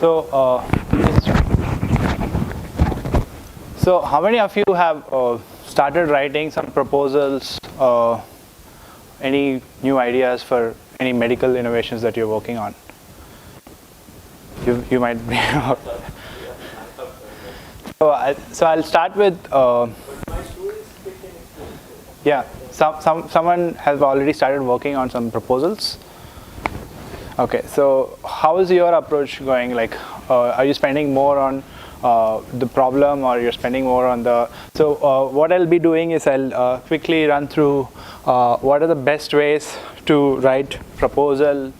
So, so how many of you have started writing some proposals, any new ideas for any medical innovations that you're working on? You might be. So I'll start with. Yeah, someone has already started working on some proposals. Okay, so how is your approach going? Like, are you spending more on the problem, or you're spending more on the? So what I'll be doing is I'll quickly run through what are the best ways to write proposal,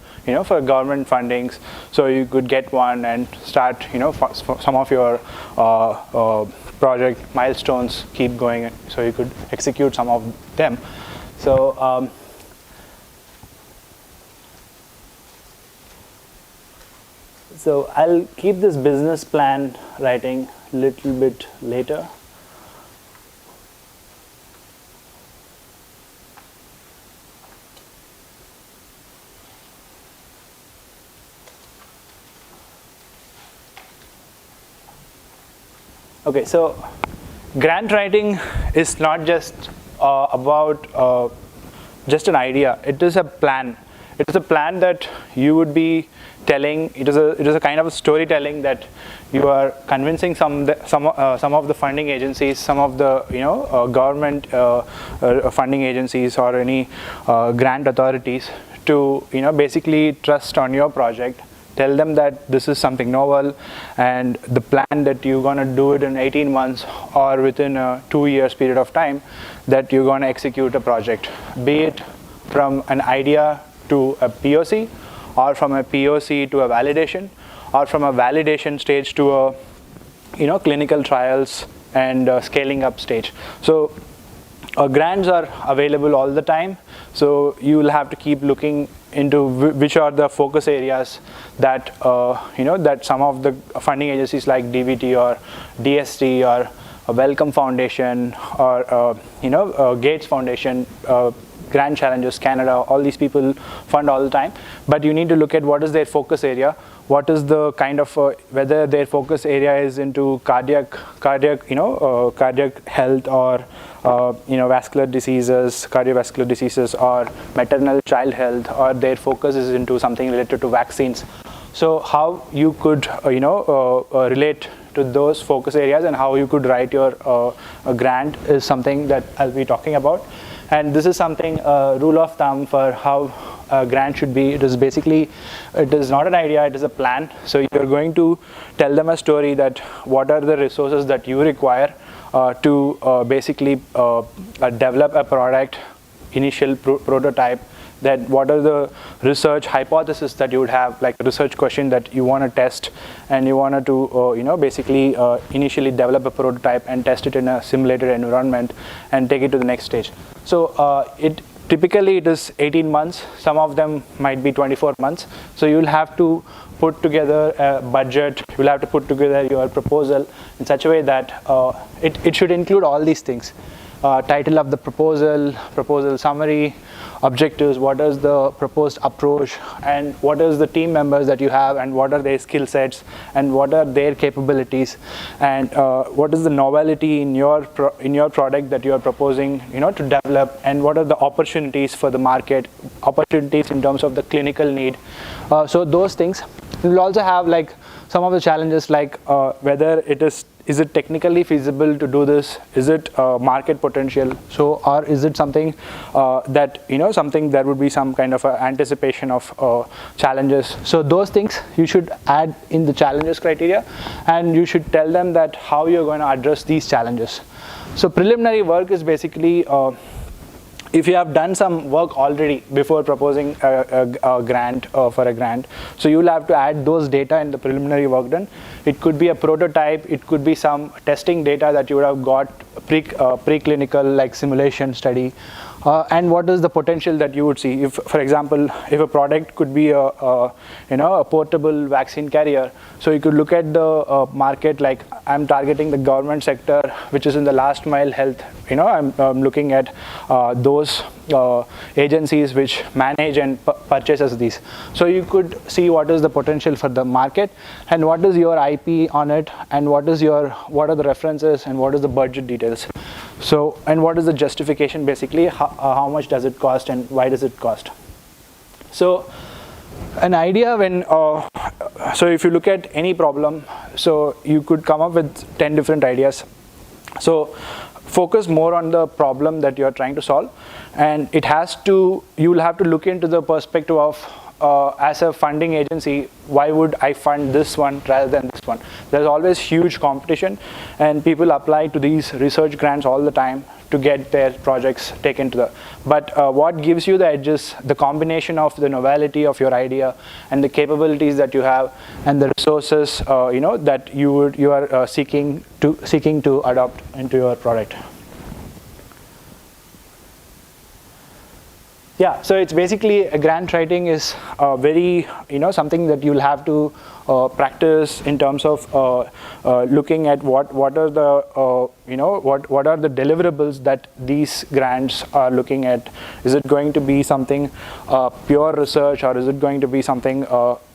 for government fundings, so you could get one and start, for some of your project milestones keep going, so you could execute some of them. So so I'll keep this business plan writing a little bit later. Okay, so grant writing is not just about just an idea. It is a plan. It is a plan that you would be telling. It is a kind of a storytelling that you are convincing some of the funding agencies, some of the government funding agencies, or any grant authorities to basically trust on your project. Tell them that this is something novel, and the plan that you're going to do it in 18 months or within a 2 years period of time, that you're going to execute a project, be it from an idea to a POC, or from a POC to a validation, or from a validation stage to a clinical trials and scaling up stage. So grants are available all the time, so you will have to keep looking into which are the focus areas that that some of the funding agencies like DVT or DST or a Wellcome Foundation or Gates Foundation, Grand Challenges Canada, all these people fund all the time. But you need to look at what is their focus area, what is the kind of whether their focus area is into cardiac health, or vascular diseases, cardiovascular diseases, or maternal child health, or their focus is into something related to vaccines. So how you could relate to those focus areas and how you could write your grant is something that I'll be talking about. And this is something, rule of thumb for how a grant should be. It is basically, it is not an idea, it is a plan. So you're going to tell them a story that what are the resources that you require to basically develop a product, initial prototype, that what are the research hypotheses that you would have, like a research question that you want to test, and you wanted to basically initially develop a prototype and test it in a simulated environment and take it to the next stage. So typically it is 18 months, some of them might be 24 months. So you'll have to put together a budget, you'll have to put together your proposal in such a way that it should include all these things. Title of the proposal, proposal summary, objectives, what is the proposed approach, and what is the team members that you have, and what are their skill sets, and what are their capabilities, and what is the novelty in your product that you are proposing to develop, and what are the opportunities for the market, opportunities in terms of the clinical need. So those things. We'll also have like some of the challenges, like whether is it technically feasible to do this? Is it market potential? So, or is it something that something there would be some kind of anticipation of challenges? So those things you should add in the challenges criteria, and you should tell them that how you're going to address these challenges. So preliminary work is basically if you have done some work already before proposing a grant for a grant, so you will have to add those data in the preliminary work done. It could be a prototype, it could be some testing data that you would have got preclinical, like simulation study, and what is the potential that you would see. If, for example, if a product could be a portable vaccine carrier, so you could look at the market, like I'm targeting the government sector, which is in the last mile health. I'm looking at those agencies which manage and purchases these. So you could see what is the potential for the market, and what is your IP on it, and what are the references, and what is the budget details. So, and what is the justification, basically, how much does it cost and why does it cost. So an idea so if you look at any problem, so you could come up with 10 different ideas. So focus more on the problem that you're trying to solve, and you will have to look into the perspective of, as a funding agency, why would I fund this one rather than this one? There's always huge competition, and people apply to these research grants all the time to get their projects taken to the. But what gives you the edge is the combination of the novelty of your idea and the capabilities that you have and the resources that you are seeking to adopt into your product. Yeah, so it's basically grant writing is very something that you'll have to practice in terms of looking at what are the what are the deliverables that these grants are looking at. Is it going to be something pure research, or is it going to be something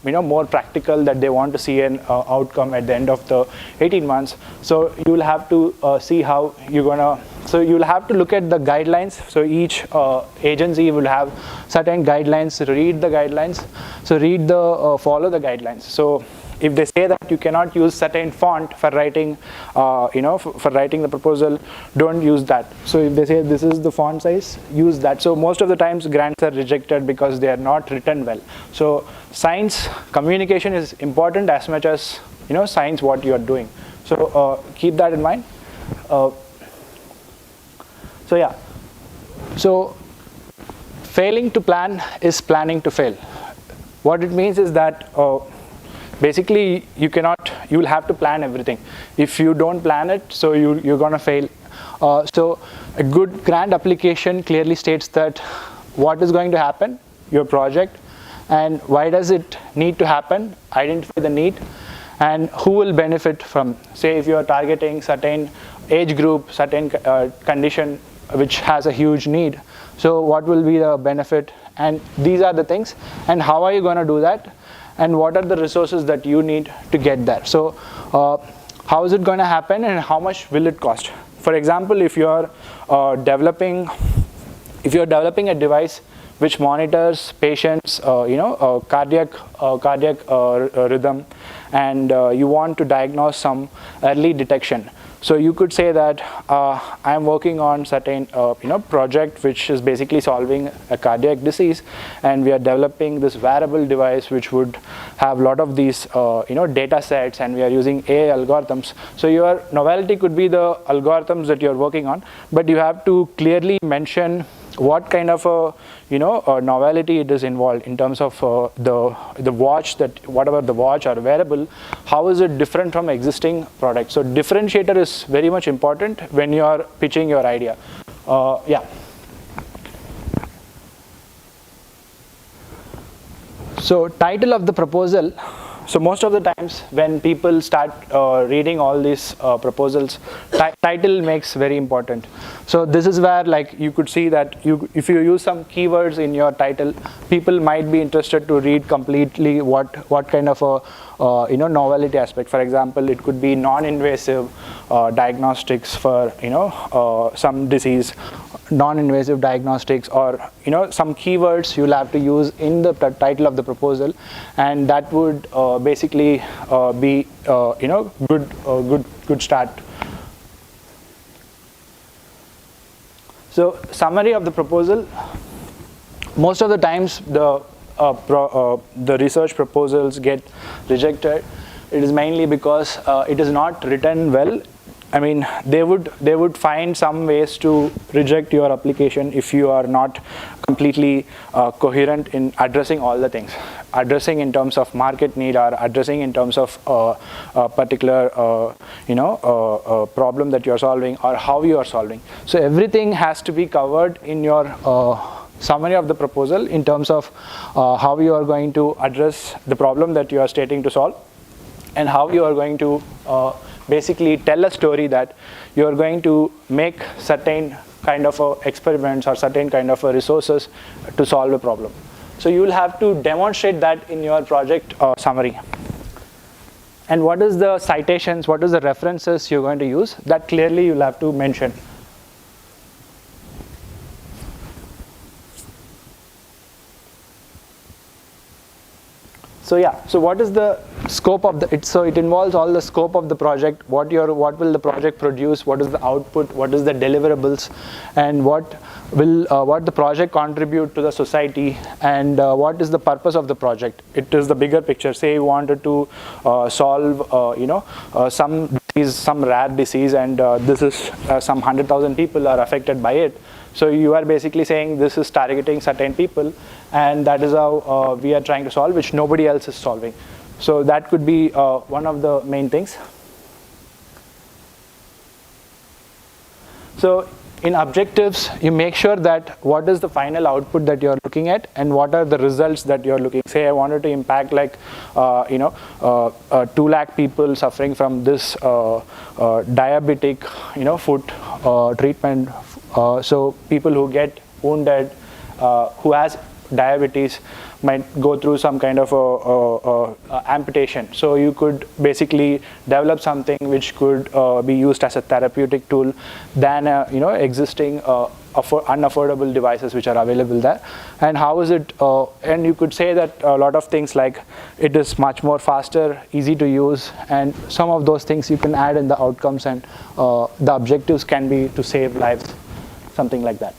more practical that they want to see an outcome at the end of the 18 months? So you'll have to see how you're gonna. So you'll have to look at the guidelines. So each agency will have certain guidelines. Read the guidelines. So follow the guidelines. So if they say that you cannot use certain font for writing, for writing the proposal, don't use that. So if they say this is the font size, use that. So most of the times grants are rejected because they are not written well. So science communication is important as much as science what you are doing. So keep that in mind. So yeah, so failing to plan is planning to fail. What it means is that basically you will have to plan everything. If you don't plan it, so you're gonna fail. So a good grant application clearly states that what is going to happen, your project, and why does it need to happen, identify the need, and who will benefit from. Say if you're targeting certain age group, certain condition, which has a huge need. So what will be the benefit? And these are the things. And how are you going to do that? And what are the resources that you need to get there? So how is it going to happen, and how much will it cost? For example, if you're developing a device which monitors patients, cardiac rhythm, and you want to diagnose some early detection. So you could say that I am working on certain project which is basically solving a cardiac disease, and we are developing this wearable device which would have a lot of these data sets, and we are using AI algorithms. So your novelty could be the algorithms that you are working on, but you have to clearly mention what kind of a novelty it is involved in terms of the watch, that whatever the watch or wearable, how is it different from existing product. So differentiator is very much important when you are pitching your idea. Yeah. So title of the proposal. So most of the times when people start reading all these proposals, title makes very important. So this is where, like, you could see that if you use some keywords in your title, people might be interested to read completely what kind of a novelty aspect. For example, it could be non-invasive diagnostics for some disease, non-invasive diagnostics, or some keywords you'll have to use in the title of the proposal, and that would basically be good start. So summary of the proposal. Most of the times the research proposals get rejected. It is mainly because it is not written well. I mean, they would find some ways to reject your application if you are not completely coherent in addressing all the things, addressing in terms of market need, or addressing in terms of a particular problem that you are solving, or how you are solving. So everything has to be covered in your summary of the proposal in terms of how you are going to address the problem that you are stating to solve, and how you are going to basically tell a story that you are going to make certain kind of experiments or certain kind of resources to solve a problem. So you will have to demonstrate that in your project summary. And what is the citations, what is the references you're going to use, that clearly you'll have to mention. So yeah, so what is the scope of so it involves all the scope of the project, what will the project produce, what is the output, what is the deliverables, and what the project contribute to the society, and what is the purpose of the project. It is the bigger picture. Say you wanted to solve some rare disease, and this is some 100,000 people are affected by it. So you are basically saying this is targeting certain people, and that is how we are trying to solve, which nobody else is solving. So that could be one of the main things. So in objectives, you make sure that what is the final output that you're looking at, and what are the results that you're looking. Say I wanted to impact like 2 lakh people suffering from this diabetic foot treatment. So people who get wounded, who has diabetes, might go through some kind of amputation. So you could basically develop something which could be used as a therapeutic tool than existing unaffordable devices which are available there. And how is it? And you could say that a lot of things like it is much more faster, easy to use, and some of those things you can add in the outcomes, and the objectives can be to save lives, something like that.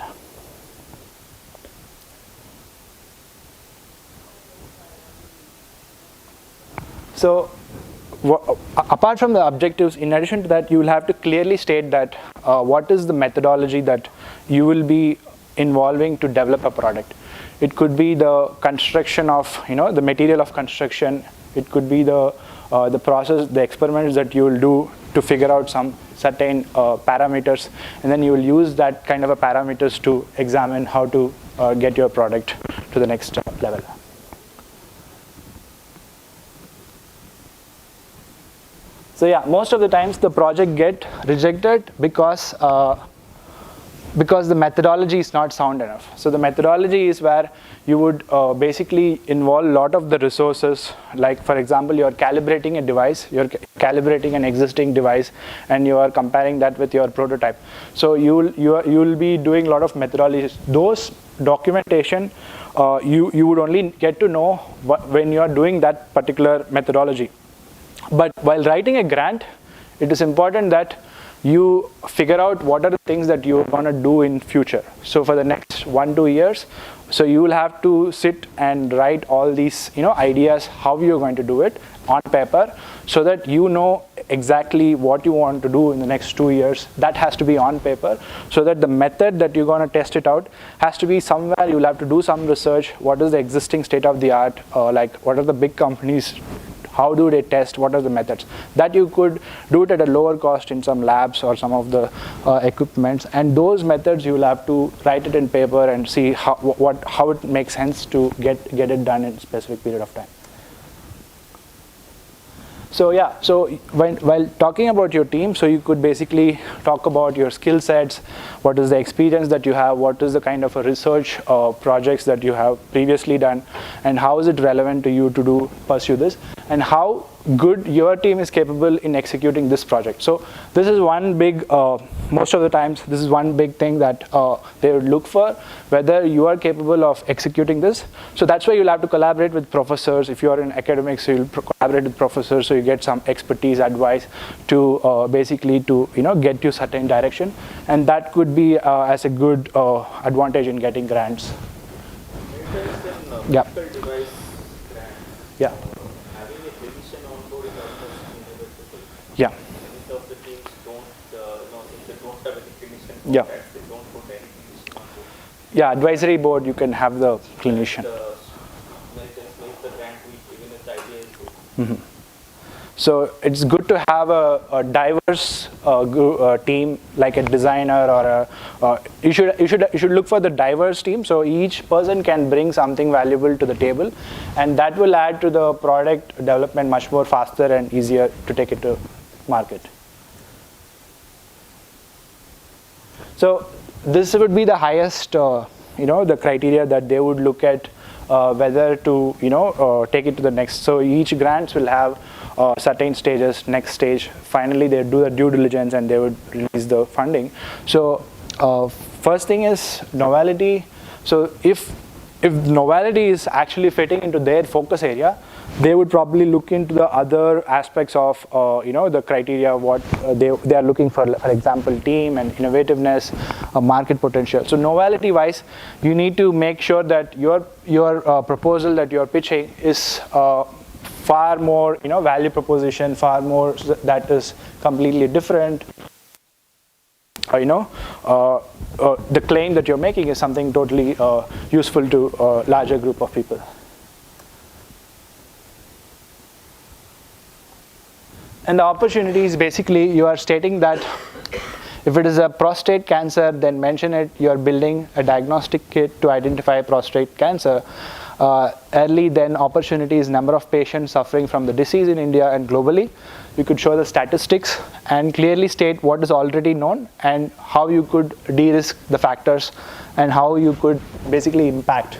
So apart from the objectives, in addition to that, you will have to clearly state that what is the methodology that you will be involving to develop a product. It could be the construction of, the material of construction. It could be the process, the experiments that you will do to figure out some certain parameters, and then you will use that kind of a parameters to examine how to get your product to the next level. So yeah, most of the times the project get rejected because the methodology is not sound enough. So the methodology is where you would basically involve a lot of the resources, like for example, you are calibrating a device, you are calibrating an existing device, and you are comparing that with your prototype. So you will be doing a lot of methodologies. Those documentation you would only get to know when you are doing that particular methodology. But while writing a grant, it is important that you figure out what are the things that you're going to do in future. So for the next 1-2 years, so you will have to sit and write all these ideas, how you're going to do it on paper, so that you know exactly what you want to do in the next 2 years. That has to be on paper, so that the method that you're going to test it out has to be somewhere. You'll have to do some research. What is the existing state of the art? Like what are the big companies? How do they test? What are the methods? That you could do it at a lower cost in some labs or some of the equipments. And those methods you will have to write it in paper and see how it makes sense to get it done in a specific period of time. So yeah, so while talking about your team, so you could basically talk about your skill sets, what is the experience that you have, what is the kind of a research projects that you have previously done, and how is it relevant to you to pursue this, and how good your team is capable in executing this project. So this is one big, most of the times, this is one big thing that they would look for, whether you are capable of executing this. So that's why you'll have to collaborate with professors. If you are in academics, so you'll collaborate with professors, so you get some expertise, advice to basically to get you certain direction, and that could be as a good advantage in getting grants. Yeah. Yeah. Having a clinician on board is almost inevitable. Yeah. Many of the teams don't Yeah. that they don't put anything on board. Yeah, advisory board, you can have the clinician. When it explains the grant week, even if the idea is good. So it's good to have a diverse team, like a designer or you should look for the diverse team. So each person can bring something valuable to the table, and that will add to the product development much more faster and easier to take it to market. So this would be the highest, the criteria that they would look at whether to, take it to the next. So each grants will have certain stages. Next stage, finally they do the due diligence and they would release the funding. So first thing is novelty. So if novelty is actually fitting into their focus area, they would probably look into the other aspects of the criteria, what they are looking for example, team and innovativeness, market potential. So novelty wise, you need to make sure that your proposal that you are pitching is far more value proposition, far more that is completely different. The claim that you're making is something totally useful to a larger group of people. And the opportunities, basically, you are stating that if it is a prostate cancer, then mention it. You are building a diagnostic kit to identify prostate cancer. Early, then opportunities, number of patients suffering from the disease in India and globally. You could show the statistics and clearly state what is already known and how you could de-risk the factors and how you could basically impact.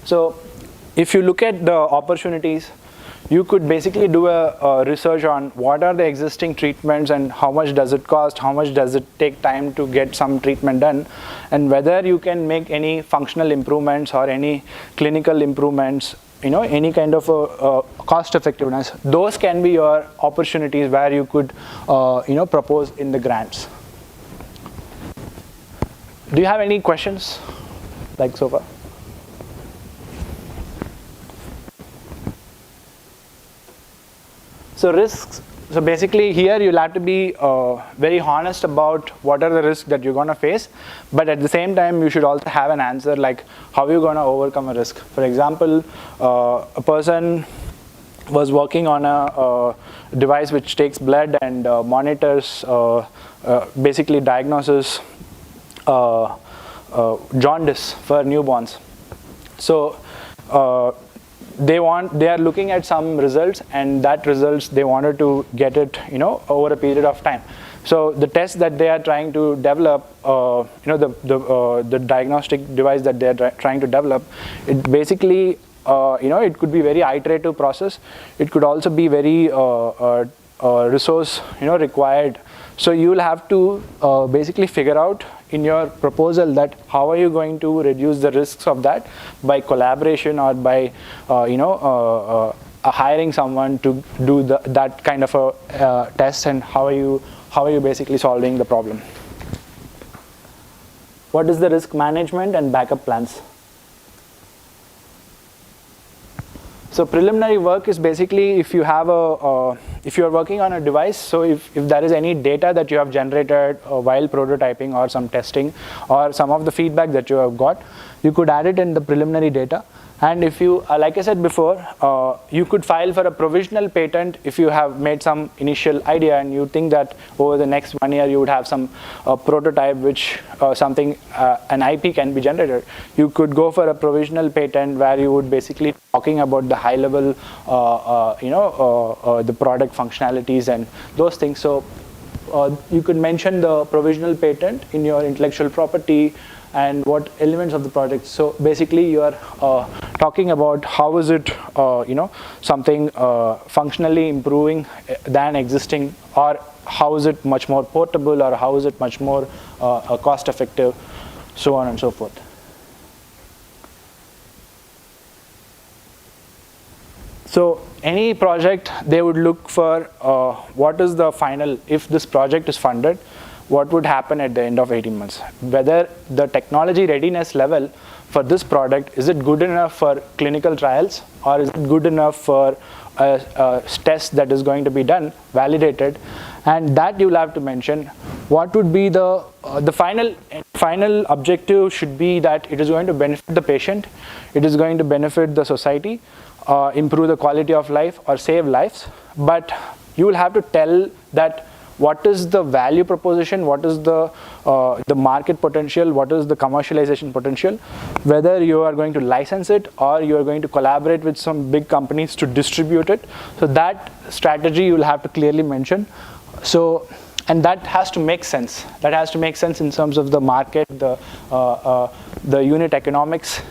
So if you look at the opportunities, you could basically do a research on what are the existing treatments and how much does it cost, how much does it take time to get some treatment done, and whether you can make any functional improvements or any clinical improvements, any kind of cost effectiveness. Those can be your opportunities where you could propose in the grants. Do you have any questions like so far? So risks, so basically here you'll have to be very honest about what are the risks that you're going to face, but at the same time you should also have an answer like how you're going to overcome a risk. For example, a person was working on a device which takes blood and monitors, basically diagnoses jaundice for newborns. So they are looking at some results, and that results they wanted to get it over a period of time. So the test that they are trying to develop, the diagnostic device that they are trying to develop, it basically it could be very iterative process. It could also be very resource required. So you will have to basically figure out in your proposal that how are you going to reduce the risks of that by collaboration or by hiring someone to do that kind of a test, and how are you basically solving the problem. What is the risk management and backup plans? So preliminary work is basically if you have if you are working on a device, so if there is any data that you have generated while prototyping or some testing or some of the feedback that you have got, you could add it in the preliminary data. And if you, like I said before, you could file for a provisional patent if you have made some initial idea and you think that over the next 1 year you would have some prototype which an IP can be generated. You could go for a provisional patent where you would basically talking about the high level, the product functionalities and those things. So you could mention the provisional patent in your intellectual property and what elements of the project. So basically you are talking about how is it something functionally improving than existing, or how is it much more portable, or how is it much more cost effective, so on and so forth. So any project, they would look for what is the final, if this project is funded, what would happen at the end of 18 months, whether the technology readiness level for this product, is it good enough for clinical trials, or is it good enough for a test that is going to be done, validated, and that you'll have to mention. What would be the final objective should be that it is going to benefit the patient, it is going to benefit the society, improve the quality of life or save lives, but you will have to tell that what is the value proposition, what is the market potential, what is the commercialization potential, whether you are going to license it or you are going to collaborate with some big companies to distribute it. So that strategy you will have to clearly mention. So, and that has to make sense. That has to make sense in terms of the market, the unit economics.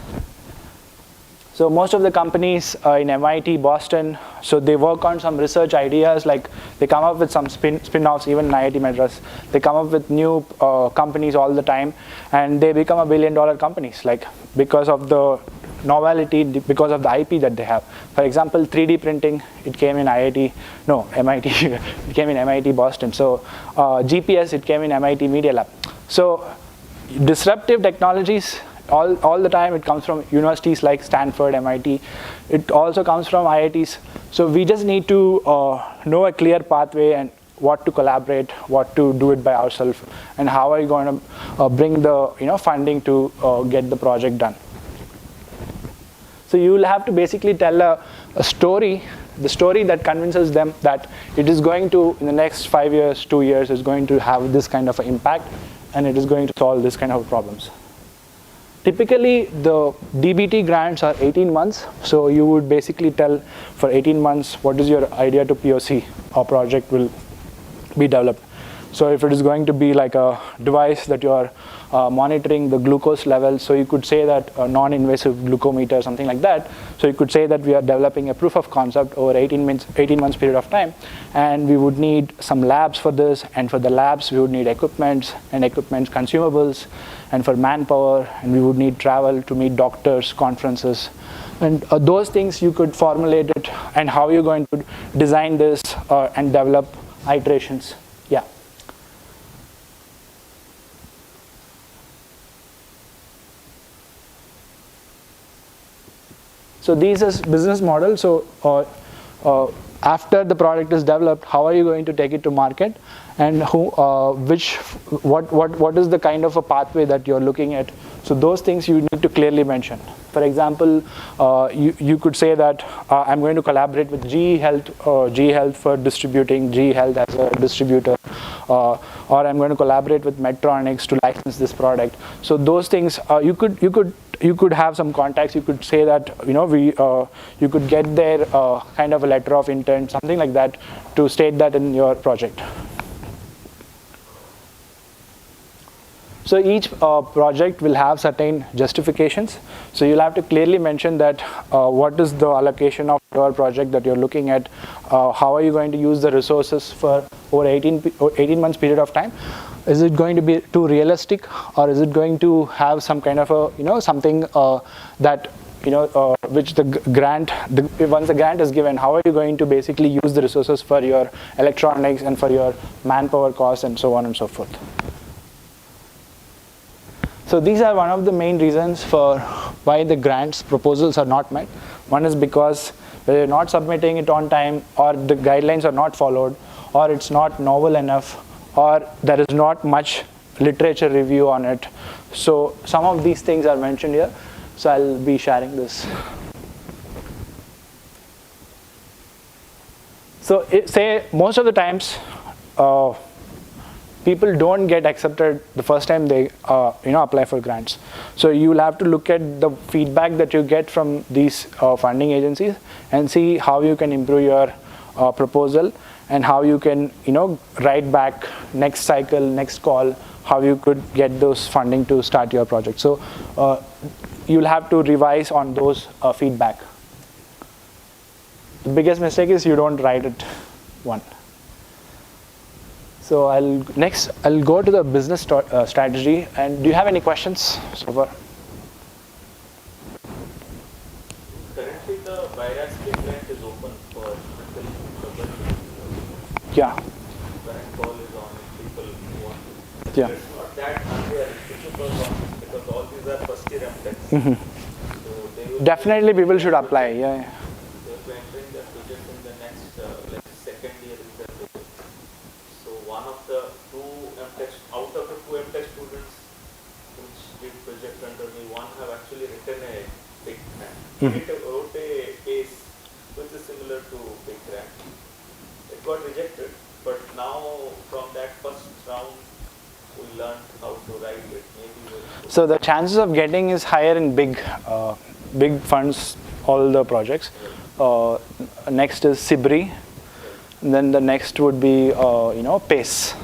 So most of the companies in MIT, Boston, so they work on some research ideas, like they come up with some spin-offs, even in IIT Madras. They come up with new companies all the time, and they become $1 billion companies, like because of the novelty, because of the IP that they have. For example, 3D printing, it came in MIT, it came in MIT Boston. So GPS, it came in MIT Media Lab. So disruptive technologies, all the time, it comes from universities like Stanford, MIT. It also comes from IITs. So we just need to know a clear pathway and what to collaborate, what to do it by ourselves, and how are you going to bring the funding to get the project done. So you will have to basically tell a story, the story that convinces them that it is going to, in the next 5 years, 2 years, is going to have this kind of an impact, and it is going to solve this kind of problems. Typically, the DBT grants are 18 months, so you would basically tell for 18 months what is your idea to POC or project will be developed. So if it is going to be like a device that you are monitoring the glucose level, so you could say that a non-invasive glucometer, something like that. So you could say that we are developing a proof of concept over 18 months period of time, and we would need some labs for this, and for the labs we would need equipment consumables, and for manpower, and we would need travel to meet doctors, conferences, and those things you could formulate it, and how you're going to design this and develop iterations. Yeah. So these is business model. So after the product is developed, how are you going to take it to market, and what is the kind of a pathway that you're looking at? So those things you need to clearly mention. For example, you could say that I'm going to collaborate with GE Health for distributing, GE Health as a distributor, or I'm going to collaborate with Medtronics to license this product. So those things you could have some contacts. You could say that you could get their kind of a letter of intent, something like that, to state that in your project. So each project will have certain justifications. So you'll have to clearly mention that what is the allocation of your project that you're looking at, how are you going to use the resources for over 18 months period of time. Is it going to be too realistic, or is it going to have some kind of a something that which the grant, once the grant is given, how are you going to basically use the resources for your electronics and for your manpower costs and so on and so forth. So these are one of the main reasons for why the grants proposals are not met. One is because they're not submitting it on time, or the guidelines are not followed, or it's not novel enough, or there is not much literature review on it. So some of these things are mentioned here. So I'll be sharing this. So say most of the times, people don't get accepted the first time they apply for grants. So you'll have to look at the feedback that you get from these funding agencies and see how you can improve your proposal, and how you can write back next cycle, next call, how you could get those funding to start your project. So you'll have to revise on those feedback. The biggest mistake is you don't write it one. So I'll go to the business strategy. And do you have any questions so far? Currently, the virus grant is open for people. Yeah. Current call is on if people want to. Yeah. It's not that unrealistic because because all these are first year MTechs. So they will Definitely people should apply. Yeah. they will be entering their project in the next like second year is their project. So one of the out of the two MTech students which did project under me, one have actually written a big grant. He wrote a case which is similar to big grant. It got rejected, but now from that first round we learned how to write it. Maybe So the chances of getting is higher in big funds, all the projects. Next is Sibri, and then the next would be PACE.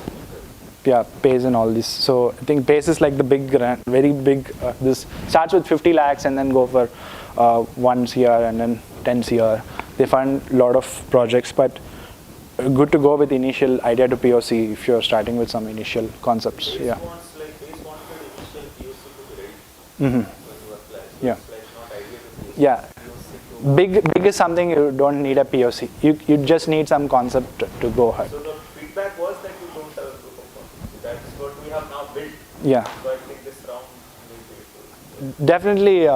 Yeah, PACE and all this. So I think PACE is like the big grant, very big. This starts with 50 lakhs and then go for 1 CR and then 10 CR. They fund a lot of projects, but good to go with initial idea to POC if you're starting with some initial concepts. Yeah. Base wanted initial POC to be ready Mm-hmm. when you apply. So Yeah. it's like not ideal to POC. Yeah. POC to Big is something you don't need a POC. You just need some concept to go ahead. So the feedback was that you don't have a proof of concept. That's what we have now built. Yeah. So I think this round will be useful. Definitely,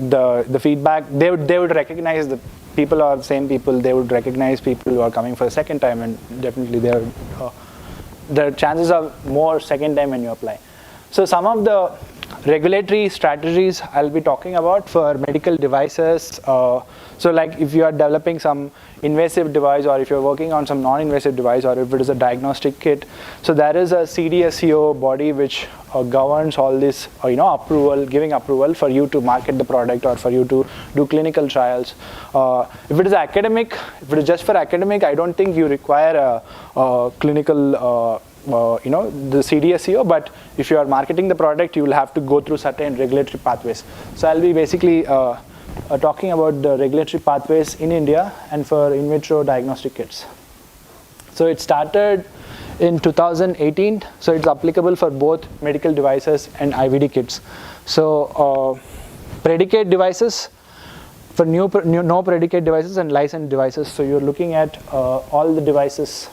the feedback they would recognize the people are the same people. They would recognize people who are coming for the second time, and definitely the chances are more second time when you apply. So some of the regulatory strategies I'll be talking about for medical devices. So like if you are developing some invasive device, or if you're working on some non-invasive device, or if it is a diagnostic kit, so there is a CDSCO body which governs all this, giving approval for you to market the product or for you to do clinical trials. If it is academic, if it is just for academic, I don't think you require a clinical the CDSCO, but if you are marketing the product, you will have to go through certain regulatory pathways. So I'll be basically talking about the regulatory pathways in India and for in vitro diagnostic kits. So it started in 2018, so it's applicable for both medical devices and IVD kits. So predicate devices, for no predicate devices and licensed devices. So you're looking at all the devices.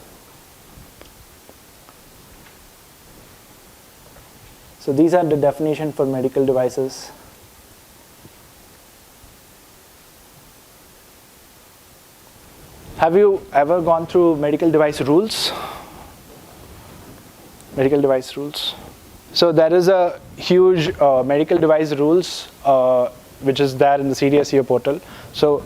So these are the definition for medical devices. Have you ever gone through medical device rules? Medical device rules. So there is a huge medical device rules which is there in the CDSCO portal. So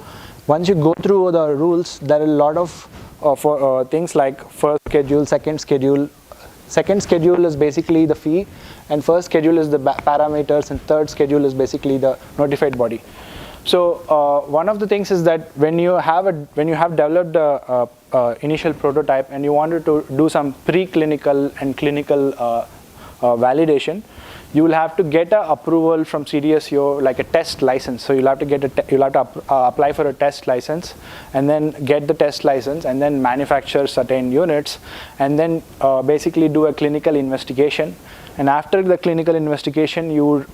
once you go through the rules, there are a lot of things like first schedule, second schedule. Second schedule is basically the fee, and first schedule is the parameters, and third schedule is basically the notified body. So one of the things is that when you have developed a initial prototype and you wanted to do some preclinical and clinical validation, you will have to get an approval from CDSCO, like a test license. So you'll have to apply for a test license, and then get the test license, and then manufacture certain units, and then basically do a clinical investigation. And after the clinical investigation, you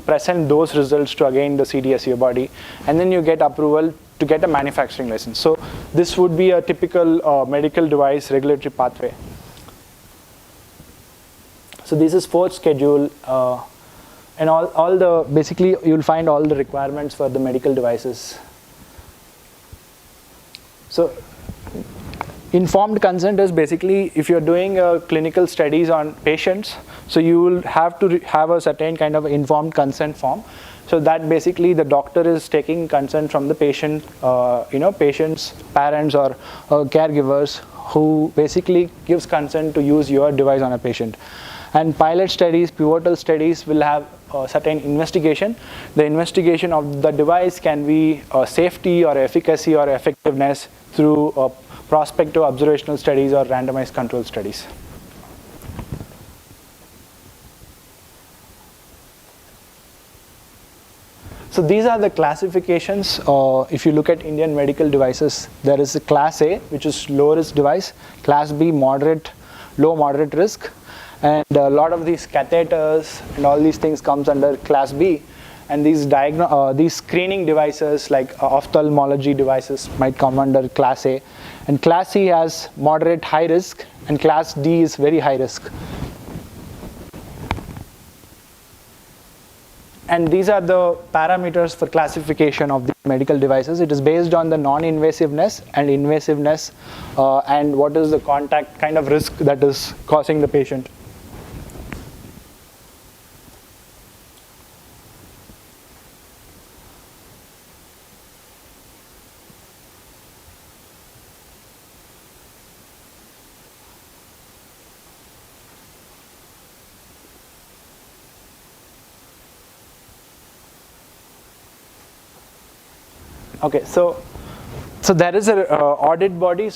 present those results to again the CDSCO body, and then you get approval to get a manufacturing license. So this would be a typical medical device regulatory pathway. So this is fourth schedule, and all the basically you'll find all the requirements for the medical devices. So informed consent is basically if you're doing clinical studies on patients, so you will have to have a certain kind of informed consent form. So that basically the doctor is taking consent from the patient, patients, parents, or caregivers, who basically gives consent to use your device on a patient. And pilot studies, pivotal studies will have a certain investigation. The investigation of the device can be safety or efficacy or effectiveness through prospective observational studies or randomized control studies. So these are the classifications. If you look at Indian medical devices, there is a class A, which is low risk device, class B, moderate, low moderate risk, and a lot of these catheters and all these things comes under class B. And these screening devices like ophthalmology devices might come under class A. And class C has moderate high risk, and class D is very high risk. And these are the parameters for classification of the medical devices. It is based on the non-invasiveness and invasiveness, and what is the contact kind of risk that is causing the patient. Okay, so there is a audit body.